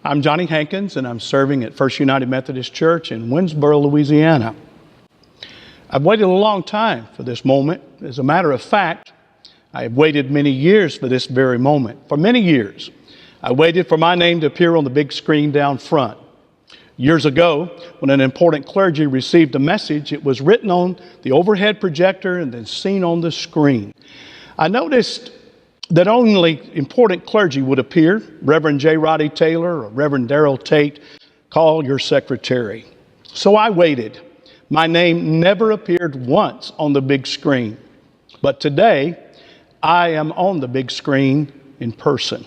I'm John Hankins, and I'm serving at First United Methodist Church in Winsboro, Louisiana. I've waited a long time for this moment. As a matter of fact, I have waited many years for this very moment. For many years, I waited for my name to appear on the big screen down front. Years ago, when an important clergy received a message, it was written on the overhead projector and then seen on the screen. I noticed that only important clergy would appear. Reverend J. Roddy Taylor or Reverend Darrell Tate, call your secretary. So I waited. My name never appeared once on the big screen. But today, I am on the big screen in person.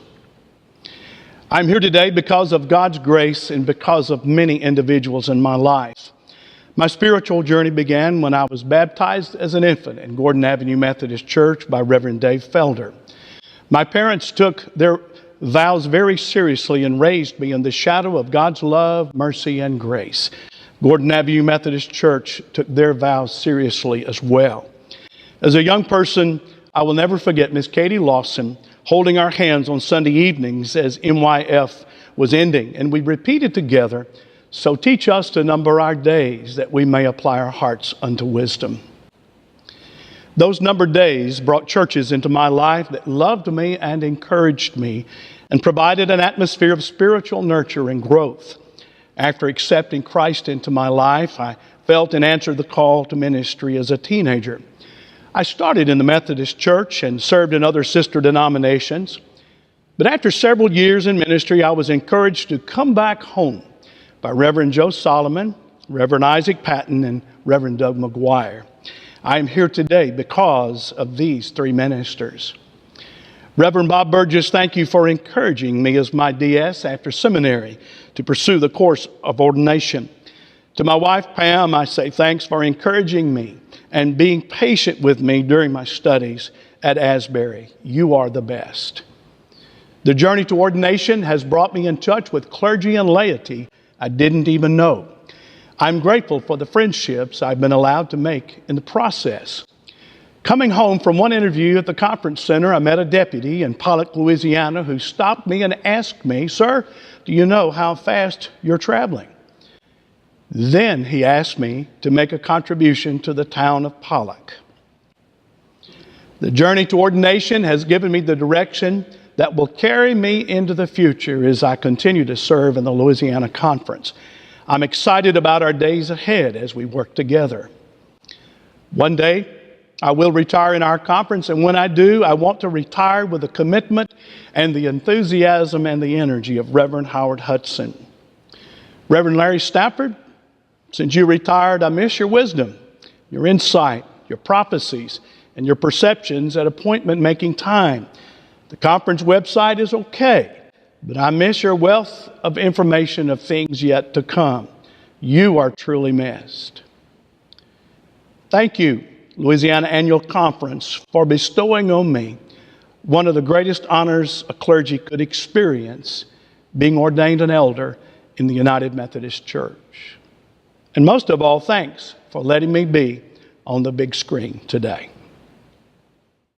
I'm here today because of God's grace and because of many individuals in my life. My spiritual journey began when I was baptized as an infant in Gordon Avenue Methodist Church by Reverend Dave Felder. My parents took their vows very seriously and raised me in the shadow of God's love, mercy, and grace. Gordon Avenue Methodist Church took their vows seriously as well. As a young person, I will never forget Miss Katie Lawson holding our hands on Sunday evenings as MYF was ending, and we repeated together, "So teach us to number our days, that we may apply our hearts unto wisdom." Those numbered days brought churches into my life that loved me and encouraged me and provided an atmosphere of spiritual nurture and growth. After accepting Christ into my life, I felt and answered the call to ministry as a teenager. I started in the Methodist Church and served in other sister denominations. But after several years in ministry, I was encouraged to come back home by Reverend Joe Solomon, Reverend Isaac Patton, and Reverend Doug McGuire. I am here today because of these three ministers. Reverend Bob Burgess, thank you for encouraging me as my DS after seminary to pursue the course of ordination. To my wife, Pam, I say thanks for encouraging me and being patient with me during my studies at Asbury. You are the best. The journey to ordination has brought me in touch with clergy and laity I didn't even know. I'm grateful for the friendships I've been allowed to make in the process. Coming home from one interview at the conference center, I met a deputy in Pollock, Louisiana, who stopped me and asked me, "Sir, do you know how fast you're traveling?" Then he asked me to make a contribution to the town of Pollock. The journey to ordination has given me the direction that will carry me into the future as I continue to serve in the Louisiana Conference. I'm excited about our days ahead as we work together. One day, I will retire in our conference, and when I do, I want to retire with the commitment and the enthusiasm and the energy of Reverend Howard Hudson. Reverend Larry Stafford, since you retired, I miss your wisdom, your insight, your prophecies, and your perceptions at appointment-making time. The conference website is okay, but I miss your wealth of information of things yet to come. You are truly missed. Thank you, Louisiana Annual Conference, for bestowing on me one of the greatest honors a clergy could experience, being ordained an elder in the United Methodist Church. And most of all, thanks for letting me be on the big screen today.